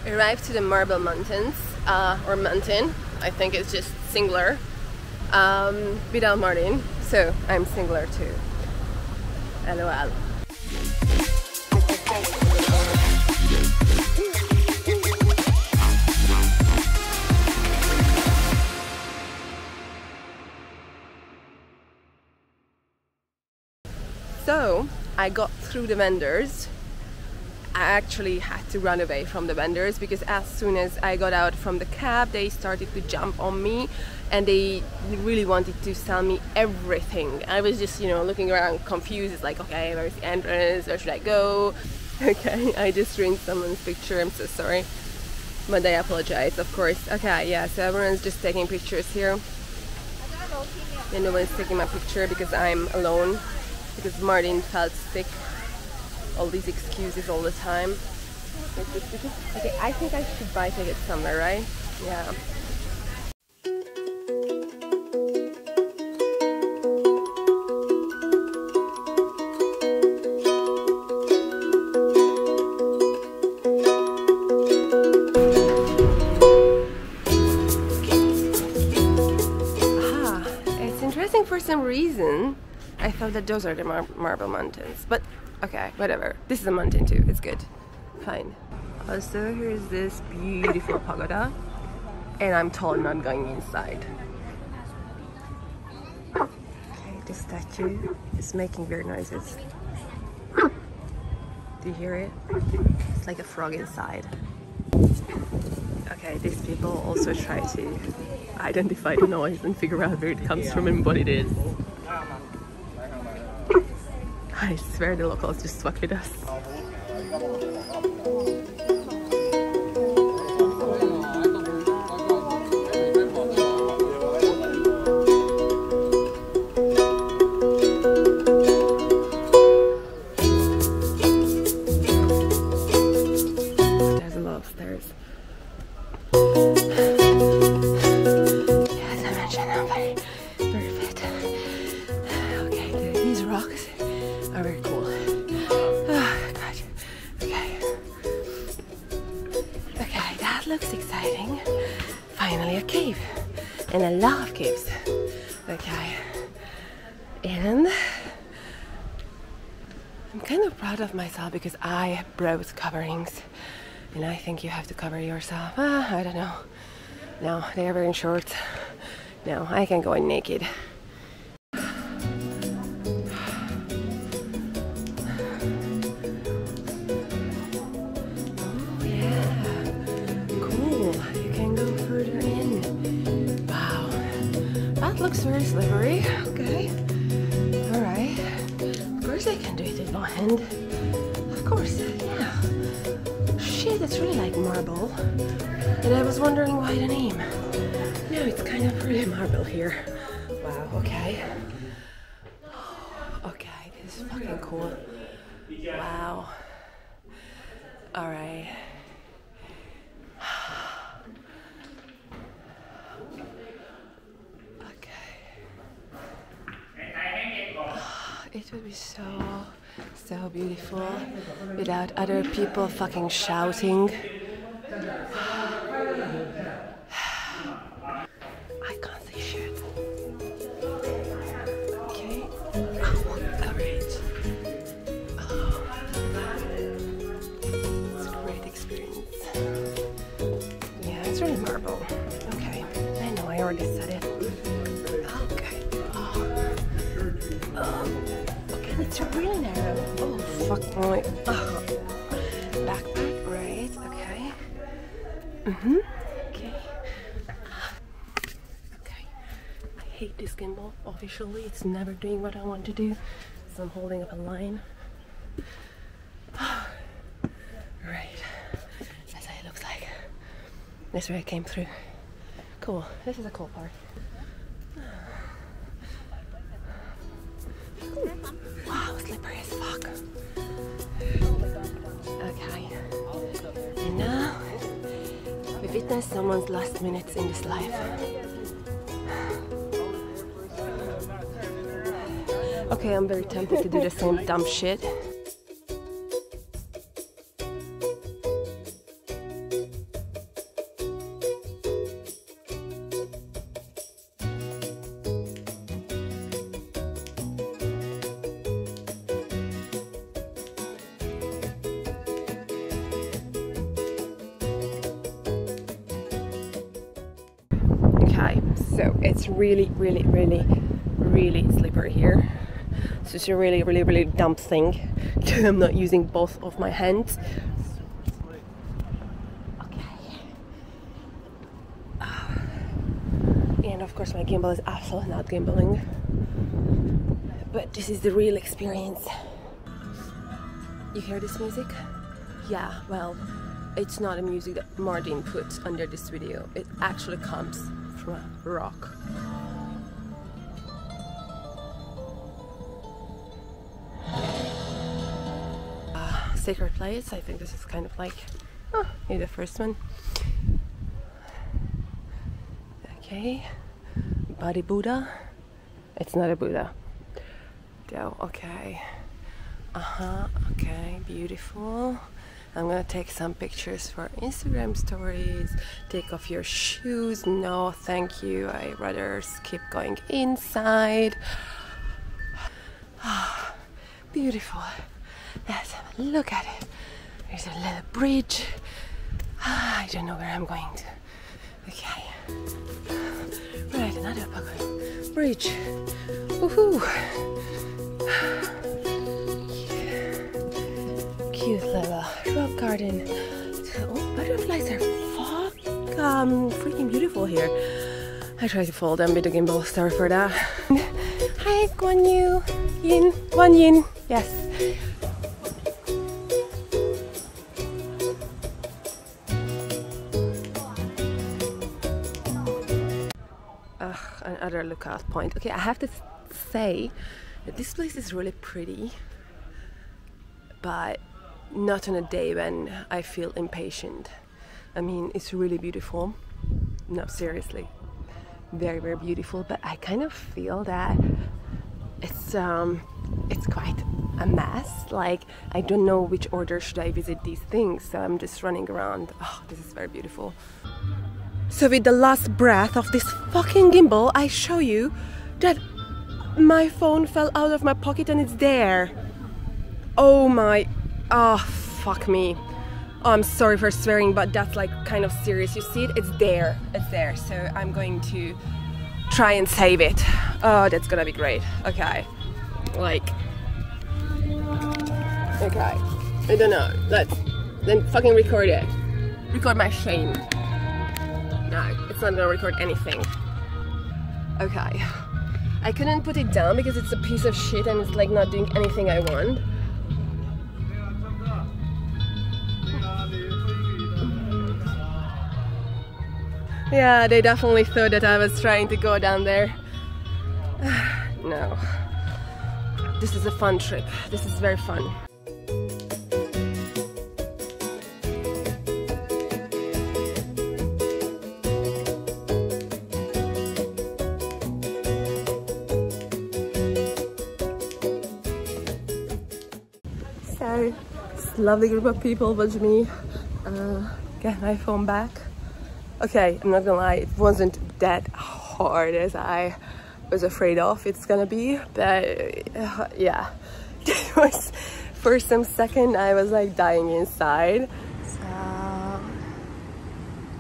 Arrived to the Marble Mountains, or mountain, I think it's just singular, without Martin, so I'm singular too. LOL. So I got through the vendors. I actually had to run away from the vendors because as soon as I got out from the cab, they started to jump on me and they really wanted to sell me everything. I was just, you know, looking around confused. It's like, okay, where's the entrance? Where should I go? Okay, I just ruined someone's picture. I'm so sorry. But I apologize, of course. Okay, yeah, so everyone's just taking pictures here. And no one's taking my picture because I'm alone. Because Martin felt sick. All these excuses all the time. Okay, I think I should buy tickets somewhere, right? Yeah. Aha, it's interesting for some reason. I thought that those are the Marble Mountains, but okay, whatever. This is a mountain too, it's good. Fine. Also, here's this beautiful pagoda, and I'm totally not going inside. Okay, the statue is making weird noises. Do you hear it? It's like a frog inside. Okay, these people also try to identify the noise and figure out where it comes from and what it is. I swear the locals just fuck with us. There's a lot of stairs. As I mentioned, I'm very fit. Okay, these rocks are very cool. Oh, God. Okay. Okay, that looks exciting. Finally a cave. And I love caves. Okay. And I'm kind of proud of myself because I brought coverings. And I think you have to cover yourself. I don't know. No, they are wearing shorts. No, I can go in naked. Looks very slippery. Okay. Alright. Of course I can do it with one hand. Of course, yeah. Shit, it's really like marble. And I was wondering why the name. No, it's kind of really marble here. Wow, okay. Okay, this is fucking cool. Wow. Alright. It would be so beautiful without other people fucking shouting. I can't see shit. Okay. Alright. Oh. It's a great experience. Yeah, it's really marble. Okay. I know, I already said it. Okay. It's really narrow. Oh, fuck my. Backpack, right? Okay. Okay. Okay. I hate this gimbal. Officially, it's never doing what I want to do. So I'm holding up a line. Right. That's how it looks like. That's where I came through. Cool. This is a cool part. Wow, slippery as fuck. Okay. And now we witness someone's last minutes in this life. Okay, I'm very tempted to do the same dumb shit. Okay, so it's really slippery here. So it's a really dumb thing because I'm not using both of my hands. And of course my gimbal is absolutely not gimbaling, but this is the real experience. You hear this music? Yeah, well, it's not a music that Martin puts under this video. It actually comes from a rock. Sacred place, I think this is kind of like the first one. Okay, body Buddha. It's not a Buddha though. Okay, okay, beautiful. I'm gonna take some pictures for Instagram stories. Take off your shoes. No, thank you. I rather skip going inside. Beautiful. Let's have a look at it. There's a little bridge. I don't know where I'm going to. Okay. Right, another bridge. Woohoo! Cute little rock garden. Oh, butterflies are freaking beautiful here. I try to follow them with the gimbal. Sorry for that. Hi, Guan Yin. Guan Yin. Yes. Another lookout point. Okay, I have to say that this place is really pretty, but not on a day when I feel impatient. I mean, it's really beautiful. No, seriously, very beautiful. But I kind of feel that it's quite a mess. Like, I don't know which order should I visit these things, so I'm just running around. Oh, this is very beautiful. So with the last breath of this fucking gimbal, I show you that my phone fell out of my pocket and it's there. Oh my, oh fuck me. Oh, I'm sorry for swearing, but that's like kind of serious. You see it? It's there. It's there. So I'm going to try and save it. Oh, that's gonna be great. Okay. Like, okay. I don't know. Let's then fucking record it. Record my shame. No, it's not gonna record anything. Okay. I couldn't put it down because it's a piece of shit and it's like not doing anything I want. Yeah, they definitely thought that I was trying to go down there. No. This is a fun trip. This is very fun. So, this lovely group of people watched me get my phone back. Okay, I'm not gonna lie, it wasn't that hard as I was afraid of it's gonna be, but yeah, it was, for some second I was like dying inside. So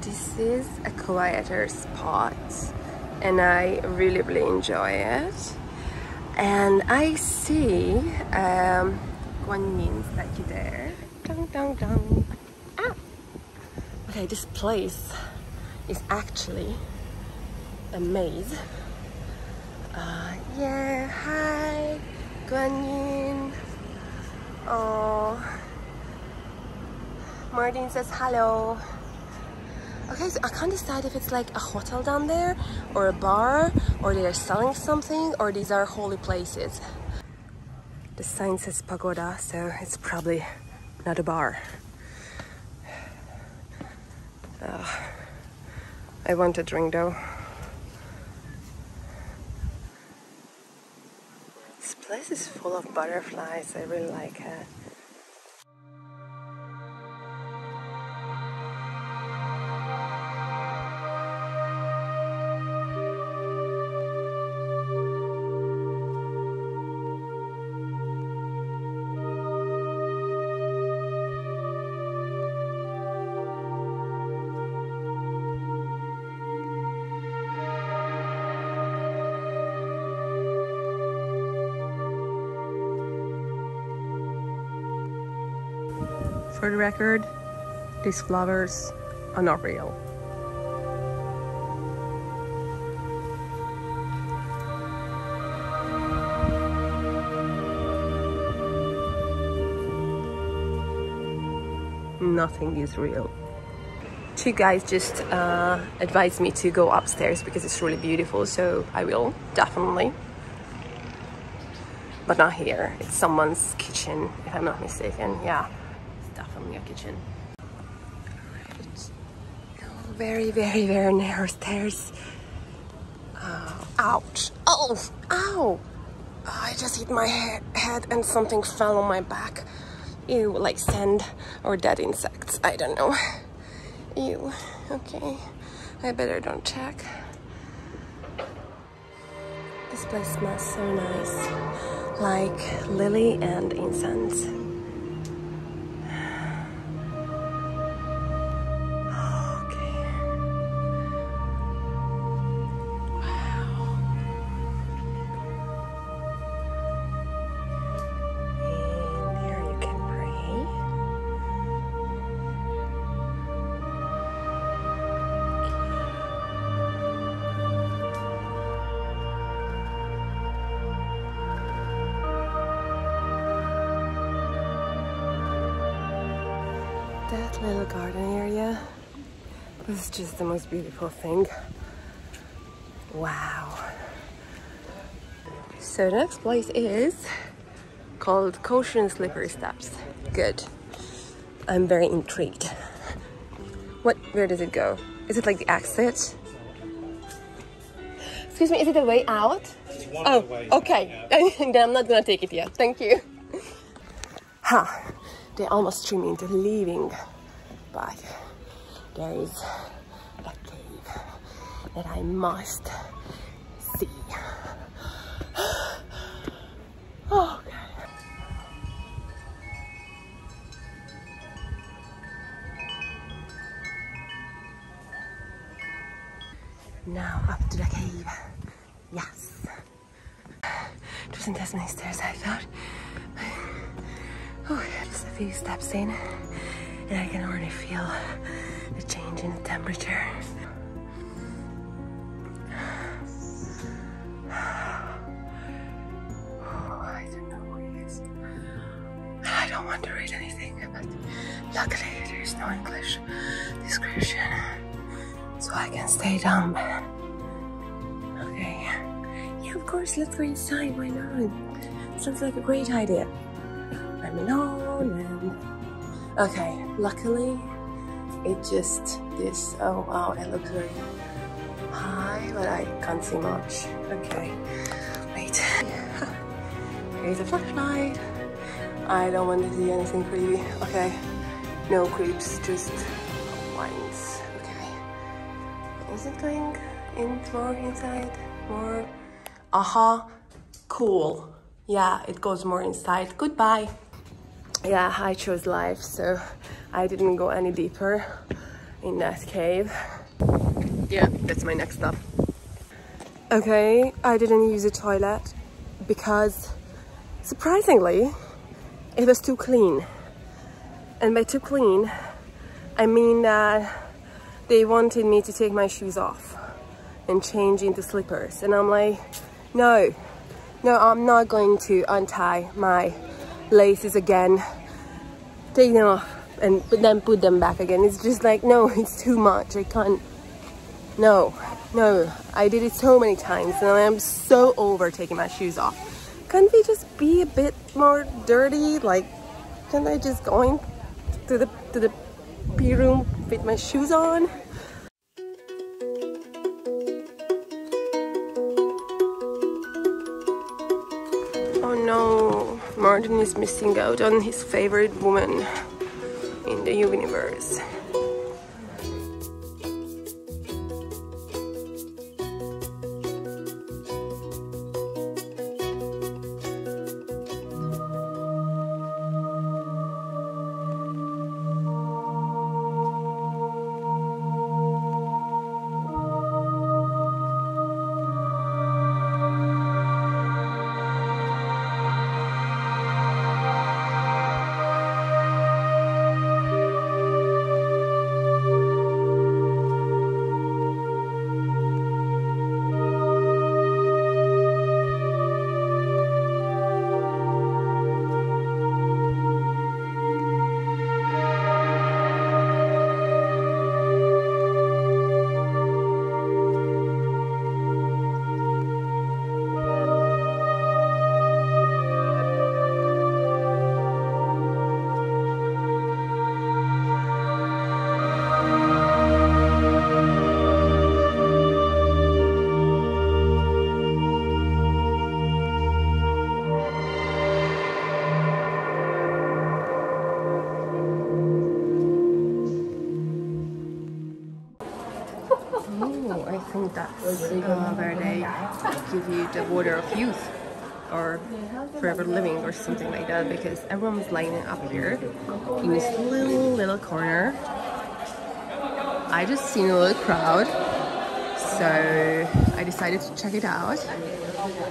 this is a quieter spot and I really enjoy it. And I see Guan Yin statue there. Dun, dun, dun. Ah. Okay, this place is actually a maze. Yeah, hi, Guan Yin. Oh, Martin says hello. Okay, so I can't decide if it's like a hotel down there, or a bar, or they are selling something, or these are holy places. The sign says pagoda, so it's probably not a bar. I want a drink though. This place is full of butterflies. I really like it. For the record, these flowers are not real. Nothing is real. Two guys just advised me to go upstairs because it's really beautiful, so I will, definitely. But not here. It's someone's kitchen, if I'm not mistaken. Yeah, it's definitely a kitchen. Right. Oh, very, very, very narrow stairs. Ouch. Oh, ow. I just hit my head and something fell on my back. Ew, like sand or dead insects. I don't know. Ew. Okay. I better don't check. This place smells so nice. Like lily and incense. That little garden area was just the most beautiful thing. Wow. So the next place is called Caution Slippery Steps. Good. I'm very intrigued. Where does it go? Is it like the exit? Excuse me, is it a way out? Oh, okay. Then I'm not gonna take it yet. Thank you. Huh. They almost threw me into leaving, but there is a cave that I must see. Oh, okay. Now up to the cave. Yes. It wasn't as many stairs I thought. Oh, just a few steps in, and I can already feel the change in the temperature. Oh, I don't know what it is. I don't want to read anything, but luckily there's no English description, so I can stay dumb. Okay. Yeah, of course, let's go inside. Why not? Sounds like a great idea. I'm alone and... Okay, luckily it just this. Oh wow, it looks very high, but I can't see much. Okay, wait. Here's a flashlight. I don't want to see anything creepy. Okay, no creeps, just wines. Okay, is it going in more inside? More? Aha, cool. Yeah, it goes more inside. Goodbye. Yeah, I chose life, so I didn't go any deeper in that cave. Yeah, that's my next stop. Okay, I didn't use a toilet because surprisingly it was too clean. And by too clean, I mean that they wanted me to take my shoes off and change into slippers. And I'm like, no, I'm not going to untie my laces again, take them off and then put them back again. It's just like, no, it's too much. I can't. No, I did it so many times and I'm so over taking my shoes off. Can't we just be a bit more dirty? Like, can't I just go in to the pee room with my shoes on? Oh no, Martin is missing out on his favorite woman in the universe. that's where they give you the water of youth or forever living or something like that, because everyone was lining up here in this little corner. I just seen a little crowd, so I decided to check it out.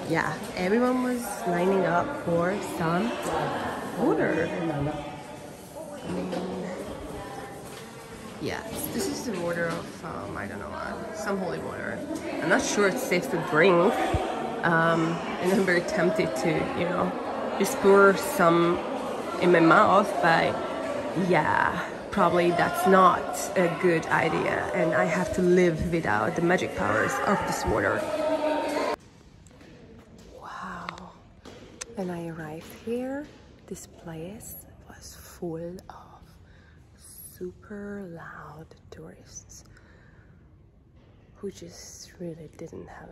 Yeah, everyone was lining up for some water. I mean, yeah, this is the water of, I don't know, some holy water. I'm not sure it's safe to drink, and I'm very tempted to, you know, just pour some in my mouth, but yeah, probably that's not a good idea, and I have to live without the magic powers of this water. Wow, when I arrived here, this place was full of super loud tourists who just really didn't have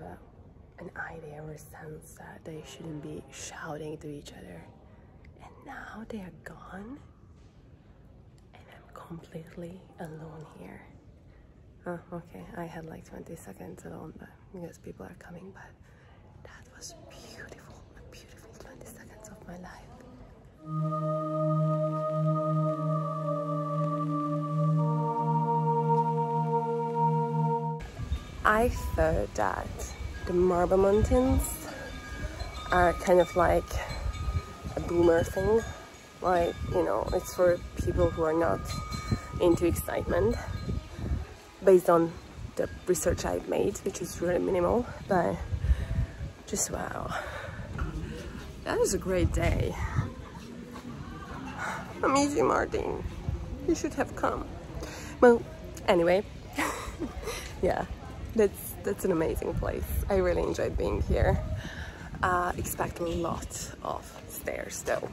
an idea or sense that they shouldn't be shouting to each other. And now they are gone, and I'm completely alone here. Oh, okay, I had like 20 seconds alone, but because people are coming, but that was beautiful, a beautiful 20 seconds of my life. I thought that the Marble Mountains are kind of like a boomer thing. Like, you know, it's for people who are not into excitement, based on the research I've made, which is really minimal, but just wow. That was a great day. Amazing, Martin. You should have come. Well, anyway, yeah. That's an amazing place. I really enjoyed being here. Expect a lot of stairs though.